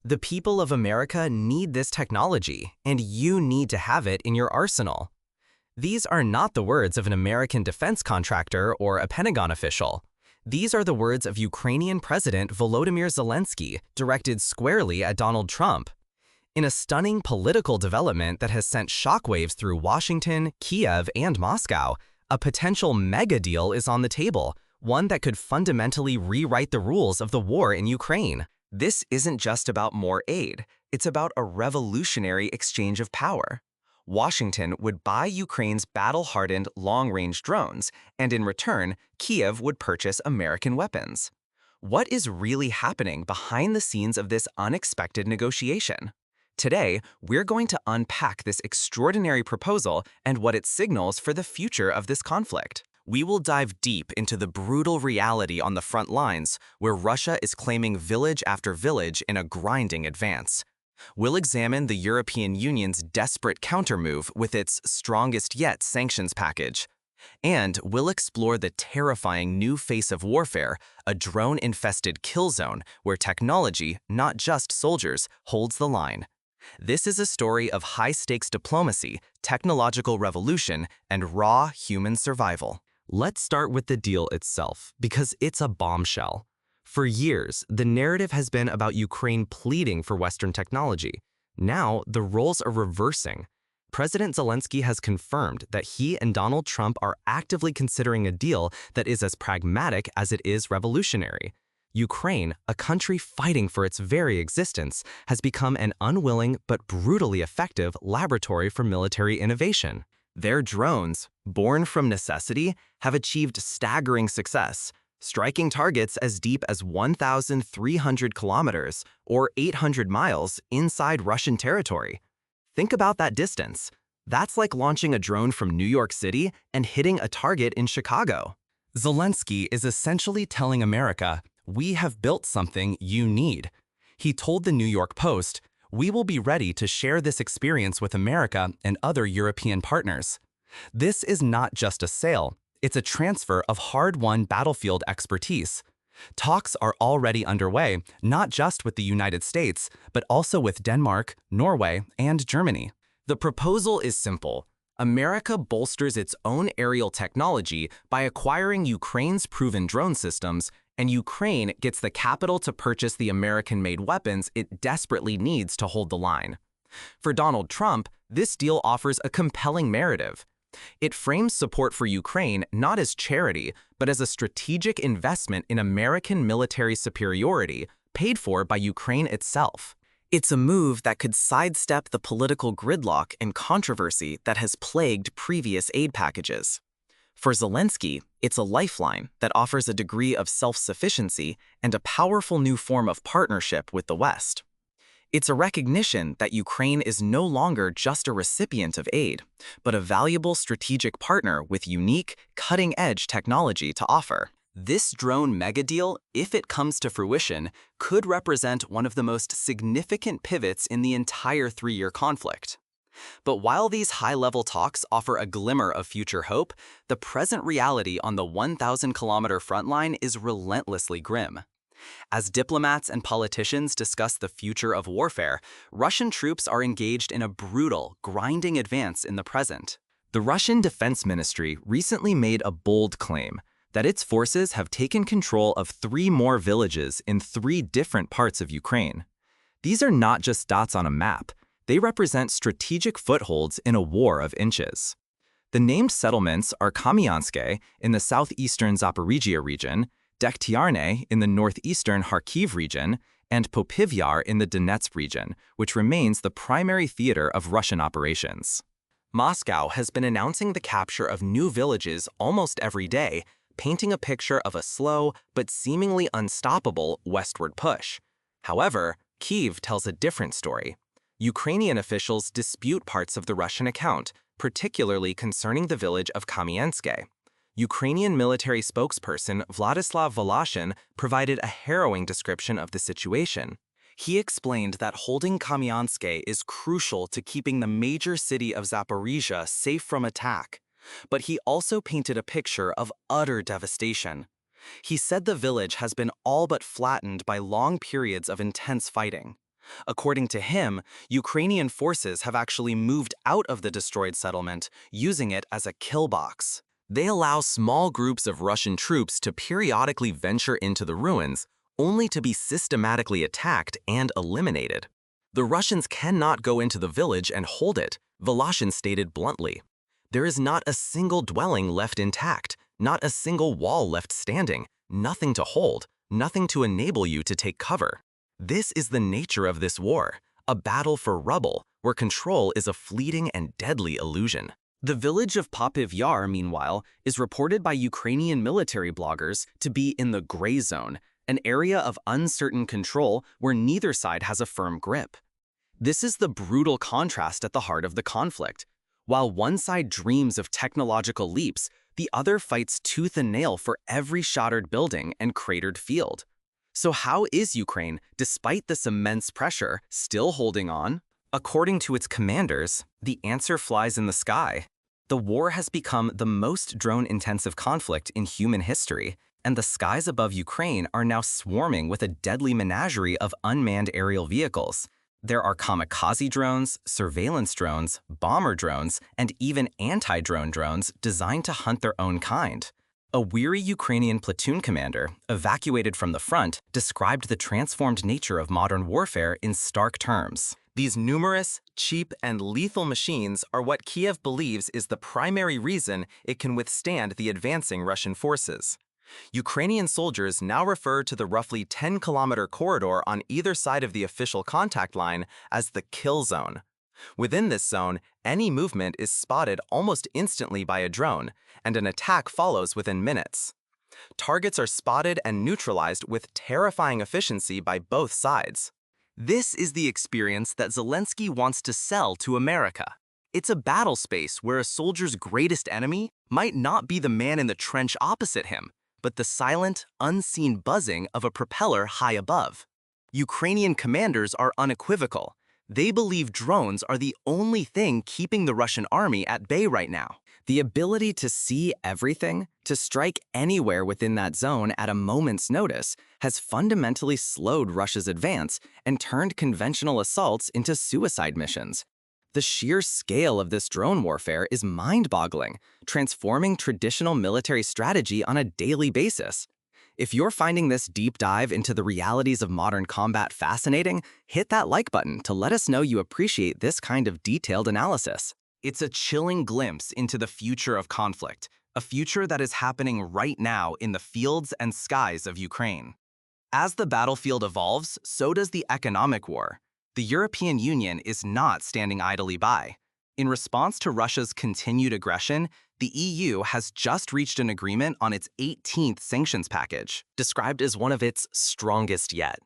The people of America need this technology, and you need to have it in your arsenal. These are not the words of an American defense contractor or a Pentagon official. These are the words of Ukrainian President Volodymyr Zelensky, directed squarely at Donald Trump. In a stunning political development that has sent shockwaves through Washington, Kyiv, and Moscow, a potential mega deal is on the table, one that could fundamentally rewrite the rules of the war in Ukraine. This isn't just about more aid, it's about a revolutionary exchange of power. Washington would buy Ukraine's battle-hardened long-range drones, and in return, Kyiv would purchase American weapons. What is really happening behind the scenes of this unexpected negotiation? Today, we're going to unpack this extraordinary proposal and what it signals for the future of this conflict. We will dive deep into the brutal reality on the front lines, where Russia is claiming village after village in a grinding advance. We'll examine the European Union's desperate countermove with its strongest yet sanctions package. And we'll explore the terrifying new face of warfare, a drone-infested kill zone where technology, not just soldiers, holds the line. This is a story of high-stakes diplomacy, technological revolution, and raw human survival. Let's start with the deal itself, because it's a bombshell. For years, the narrative has been about Ukraine pleading for Western technology. Now, the roles are reversing. President Zelensky has confirmed that he and Donald Trump are actively considering a deal that is as pragmatic as it is revolutionary. Ukraine, a country fighting for its very existence, has become an unwilling but brutally effective laboratory for military innovation. Their drones, born from necessity, have achieved staggering success, striking targets as deep as 1,300 kilometers or 800 miles inside Russian territory. Think about that distance. That's like launching a drone from New York City and hitting a target in Chicago. Zelensky is essentially telling America, "We have built something you need." He told the New York Post, "We will be ready to share this experience with America and other European partners." This is not just a sale. It's a transfer of hard-won battlefield expertise. Talks are already underway, not just with the United States, but also with Denmark, Norway, and Germany. The proposal is simple. America bolsters its own aerial technology by acquiring Ukraine's proven drone systems, and Ukraine gets the capital to purchase the American-made weapons it desperately needs to hold the line. For Donald Trump, this deal offers a compelling narrative. It frames support for Ukraine not as charity, but as a strategic investment in American military superiority, paid for by Ukraine itself. It's a move that could sidestep the political gridlock and controversy that has plagued previous aid packages. For Zelensky, it's a lifeline that offers a degree of self-sufficiency and a powerful new form of partnership with the West. It's a recognition that Ukraine is no longer just a recipient of aid, but a valuable strategic partner with unique, cutting-edge technology to offer. This drone megadeal, if it comes to fruition, could represent one of the most significant pivots in the entire three-year conflict. But while these high-level talks offer a glimmer of future hope, the present reality on the 1,000-kilometer front line is relentlessly grim. As diplomats and politicians discuss the future of warfare, Russian troops are engaged in a brutal, grinding advance in the present. The Russian Defense Ministry recently made a bold claim that its forces have taken control of 3 more villages in 3 different parts of Ukraine. These are not just dots on a map. They represent strategic footholds in a war of inches. The named settlements are Kamyanske in the southeastern Zaporizhia region, Dektyarne in the northeastern Kharkiv region, and Popivyar in the Donetsk region, which remains the primary theater of Russian operations. Moscow has been announcing the capture of new villages almost every day, painting a picture of a slow but seemingly unstoppable westward push. However, Kyiv tells a different story. Ukrainian officials dispute parts of the Russian account, particularly concerning the village of Kamyanske. Ukrainian military spokesperson Vladislav Voloshin provided a harrowing description of the situation. He explained that holding Kamyanske is crucial to keeping the major city of Zaporizhia safe from attack, but he also painted a picture of utter devastation. He said the village has been all but flattened by long periods of intense fighting. According to him, Ukrainian forces have actually moved out of the destroyed settlement, using it as a kill box. They allow small groups of Russian troops to periodically venture into the ruins, only to be systematically attacked and eliminated. The Russians cannot go into the village and hold it, Voloshin stated bluntly. There is not a single dwelling left intact, not a single wall left standing, nothing to hold, nothing to enable you to take cover. This is the nature of this war, a battle for rubble, where control is a fleeting and deadly illusion. The village of Popov Yar, meanwhile, is reported by Ukrainian military bloggers to be in the gray zone, an area of uncertain control where neither side has a firm grip. This is the brutal contrast at the heart of the conflict. While one side dreams of technological leaps, the other fights tooth and nail for every shattered building and cratered field. So how is Ukraine, despite this immense pressure, still holding on? According to its commanders, the answer flies in the sky. The war has become the most drone-intensive conflict in human history, and the skies above Ukraine are now swarming with a deadly menagerie of unmanned aerial vehicles. There are kamikaze drones, surveillance drones, bomber drones, and even anti-drone drones designed to hunt their own kind. A weary Ukrainian platoon commander, evacuated from the front, described the transformed nature of modern warfare in stark terms. These numerous, cheap, and lethal machines are what Kyiv believes is the primary reason it can withstand the advancing Russian forces. Ukrainian soldiers now refer to the roughly 10-kilometer corridor on either side of the official contact line as the kill zone. Within this zone, any movement is spotted almost instantly by a drone, and an attack follows within minutes. Targets are spotted and neutralized with terrifying efficiency by both sides. This is the experience that Zelensky wants to sell to America. It's a battle space where a soldier's greatest enemy might not be the man in the trench opposite him, but the silent, unseen buzzing of a propeller high above. Ukrainian commanders are unequivocal. They believe drones are the only thing keeping the Russian army at bay right now. The ability to see everything, to strike anywhere within that zone at a moment's notice, has fundamentally slowed Russia's advance and turned conventional assaults into suicide missions. The sheer scale of this drone warfare is mind-boggling, transforming traditional military strategy on a daily basis. If you're finding this deep dive into the realities of modern combat fascinating, hit that like button to let us know you appreciate this kind of detailed analysis. It's a chilling glimpse into the future of conflict, a future that is happening right now in the fields and skies of Ukraine. As the battlefield evolves, so does the economic war. The European Union is not standing idly by. In response to Russia's continued aggression, the EU has just reached an agreement on its 18th sanctions package, described as one of its strongest yet.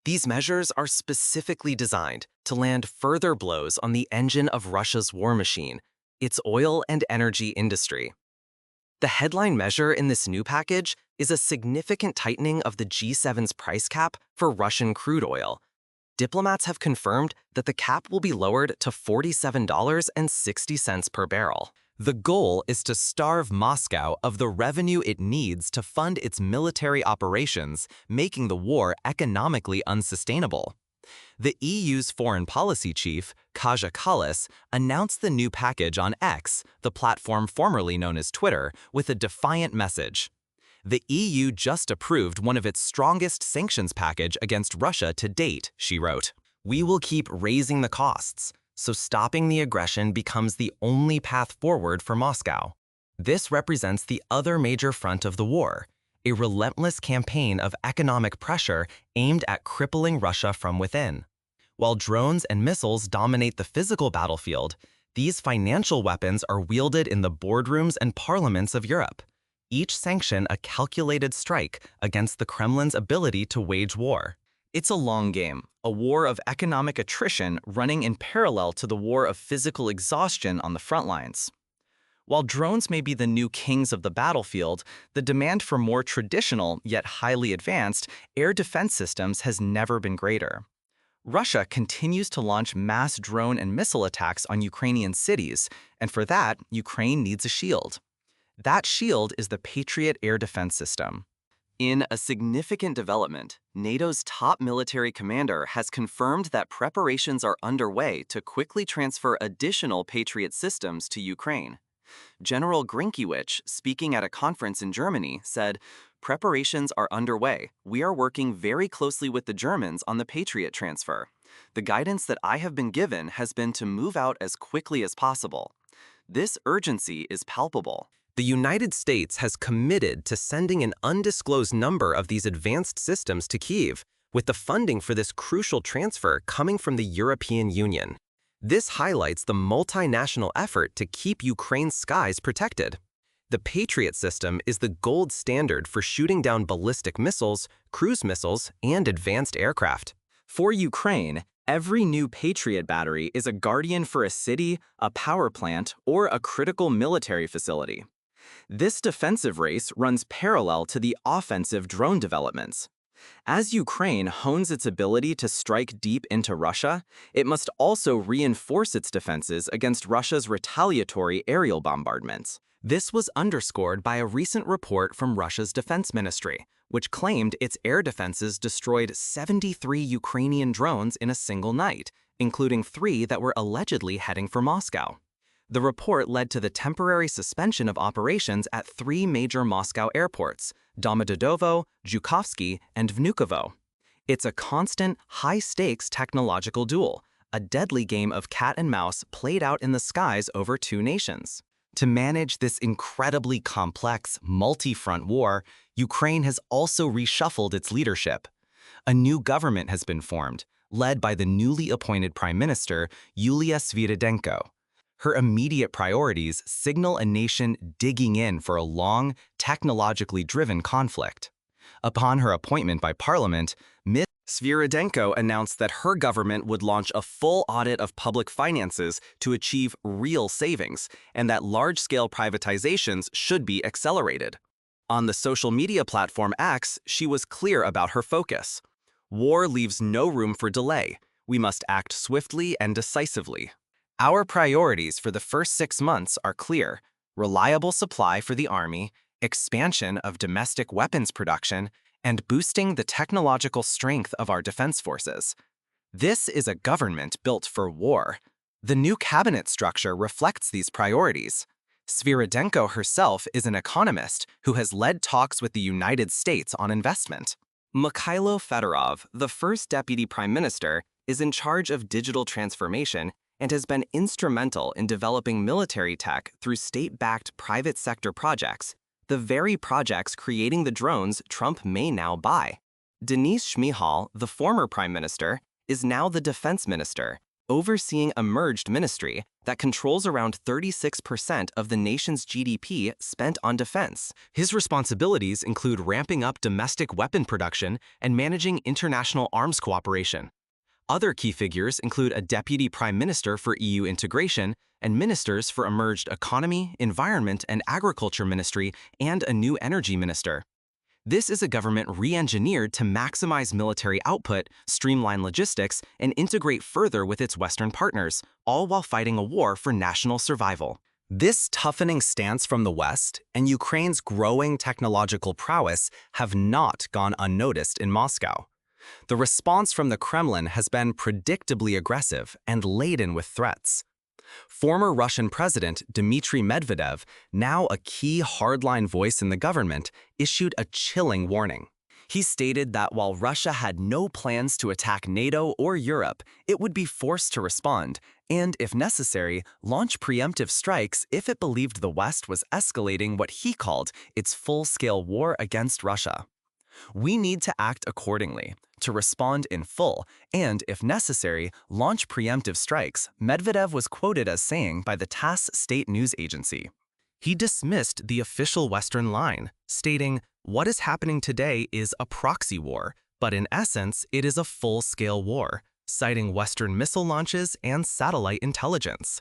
These measures are specifically designed to land further blows on the engine of Russia's war machine, its oil and energy industry. The headline measure in this new package is a significant tightening of the G7's price cap for Russian crude oil. Diplomats have confirmed that the cap will be lowered to $47.60 per barrel. The goal is to starve Moscow of the revenue it needs to fund its military operations, making the war economically unsustainable. The EU's foreign policy chief, Kaja Kallas, announced the new package on X, the platform formerly known as Twitter, with a defiant message. The EU just approved one of its strongest sanctions package against Russia to date, she wrote. We will keep raising the costs, so stopping the aggression becomes the only path forward for Moscow. This represents the other major front of the war, a relentless campaign of economic pressure aimed at crippling Russia from within. While drones and missiles dominate the physical battlefield, these financial weapons are wielded in the boardrooms and parliaments of Europe. Each sanction a calculated strike against the Kremlin's ability to wage war. It's a long game, a war of economic attrition running in parallel to the war of physical exhaustion on the front lines. While drones may be the new kings of the battlefield, the demand for more traditional, yet highly advanced, air defense systems has never been greater. Russia continues to launch mass drone and missile attacks on Ukrainian cities, and for that, Ukraine needs a shield. That shield is the Patriot air defense system. In a significant development, NATO's top military commander has confirmed that preparations are underway to quickly transfer additional Patriot systems to Ukraine. General Grinkiewicz, speaking at a conference in Germany, said, "Preparations are underway. We are working very closely with the Germans on the Patriot transfer. The guidance that I have been given has been to move out as quickly as possible. This urgency is palpable." The United States has committed to sending an undisclosed number of these advanced systems to Kyiv, with the funding for this crucial transfer coming from the European Union. This highlights the multinational effort to keep Ukraine's skies protected. The Patriot system is the gold standard for shooting down ballistic missiles, cruise missiles, and advanced aircraft. For Ukraine, every new Patriot battery is a guardian for a city, a power plant, or a critical military facility. This defensive race runs parallel to the offensive drone developments. As Ukraine hones its ability to strike deep into Russia, it must also reinforce its defenses against Russia's retaliatory aerial bombardments. This was underscored by a recent report from Russia's defense ministry, which claimed its air defenses destroyed 73 Ukrainian drones in a single night, including 3 that were allegedly heading for Moscow. The report led to the temporary suspension of operations at 3 major Moscow airports, Domodedovo, Zhukovsky, and Vnukovo. It's a constant, high-stakes technological duel, a deadly game of cat and mouse played out in the skies over 2 nations. To manage this incredibly complex, multi-front war, Ukraine has also reshuffled its leadership. A new government has been formed, led by the newly appointed Prime Minister, Yulia Svyridenko. Her immediate priorities signal a nation digging in for a long, technologically driven conflict. Upon her appointment by Parliament, Ms. Svyridenko announced that her government would launch a full audit of public finances to achieve real savings, and that large-scale privatizations should be accelerated. On the social media platform X, she was clear about her focus. War leaves no room for delay. We must act swiftly and decisively. Our priorities for the first 6 months are clear: reliable supply for the army, expansion of domestic weapons production, and boosting the technological strength of our defense forces. This is a government built for war. The new cabinet structure reflects these priorities. Svyridenko herself is an economist who has led talks with the United States on investment. Mikhailo Fedorov, the first deputy prime minister, is in charge of digital transformation and has been instrumental in developing military tech through state-backed private sector projects, the very projects creating the drones Trump may now buy. Denis Shmyhal, the former prime minister, is now the defense minister, overseeing a merged ministry that controls around 36% of the nation's GDP spent on defense. His responsibilities include ramping up domestic weapon production and managing international arms cooperation. Other key figures include a deputy prime minister for EU integration and ministers for emerged economy, environment, and agriculture ministry, and a new energy minister. This is a government re-engineered to maximize military output, streamline logistics, and integrate further with its Western partners, all while fighting a war for national survival. This toughening stance from the West and Ukraine's growing technological prowess have not gone unnoticed in Moscow. The response from the Kremlin has been predictably aggressive and laden with threats. Former Russian President Dmitry Medvedev, now a key hardline voice in the government, issued a chilling warning. He stated that while Russia had no plans to attack NATO or Europe, it would be forced to respond and, if necessary, launch preemptive strikes if it believed the West was escalating what he called its full-scale war against Russia. We need to act accordingly, to respond in full, and, if necessary, launch preemptive strikes, Medvedev was quoted as saying by the TASS state news agency. He dismissed the official Western line, stating, "What is happening today is a proxy war, but in essence, it is a full-scale war," citing Western missile launches and satellite intelligence.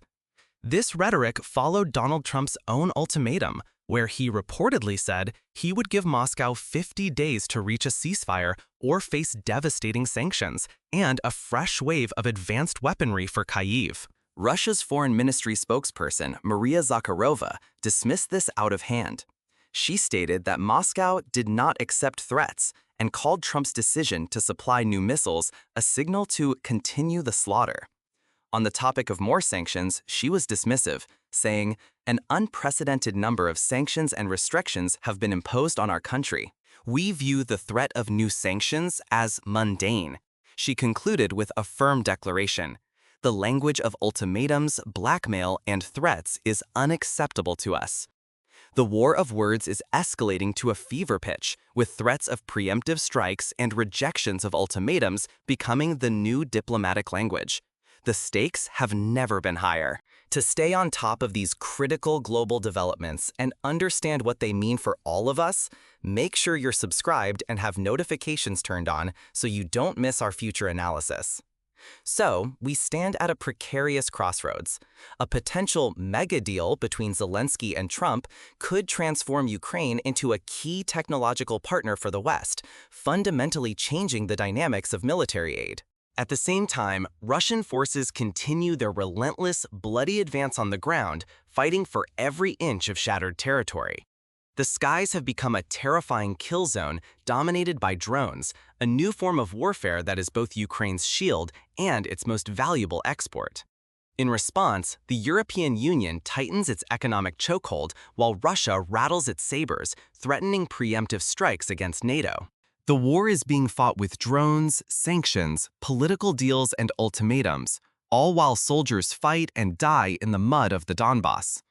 This rhetoric followed Donald Trump's own ultimatum, where he reportedly said he would give Moscow 50 days to reach a ceasefire or face devastating sanctions and a fresh wave of advanced weaponry for Kyiv. Russia's foreign ministry spokesperson, Maria Zakharova, dismissed this out of hand. She stated that Moscow did not accept threats and called Trump's decision to supply new missiles a signal to continue the slaughter. On the topic of more sanctions, she was dismissive, saying, "An unprecedented number of sanctions and restrictions have been imposed on our country. We view the threat of new sanctions as mundane." She concluded with a firm declaration. "The language of ultimatums, blackmail, and threats is unacceptable to us." The war of words is escalating to a fever pitch, with threats of preemptive strikes and rejections of ultimatums becoming the new diplomatic language. The stakes have never been higher. To stay on top of these critical global developments and understand what they mean for all of us, make sure you're subscribed and have notifications turned on so you don't miss our future analysis. So, we stand at a precarious crossroads. A potential mega deal between Zelensky and Trump could transform Ukraine into a key technological partner for the West, fundamentally changing the dynamics of military aid. At the same time, Russian forces continue their relentless, bloody advance on the ground, fighting for every inch of shattered territory. The skies have become a terrifying kill zone dominated by drones, a new form of warfare that is both Ukraine's shield and its most valuable export. In response, the European Union tightens its economic chokehold while Russia rattles its sabers, threatening preemptive strikes against NATO. The war is being fought with drones, sanctions, political deals, and ultimatums, all while soldiers fight and die in the mud of the Donbass.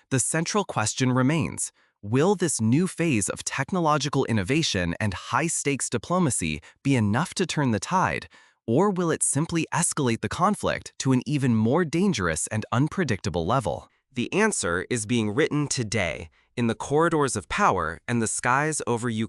The central question remains: will this new phase of technological innovation and high-stakes diplomacy be enough to turn the tide, or will it simply escalate the conflict to an even more dangerous and unpredictable level? The answer is being written today, in the corridors of power and the skies over Ukraine.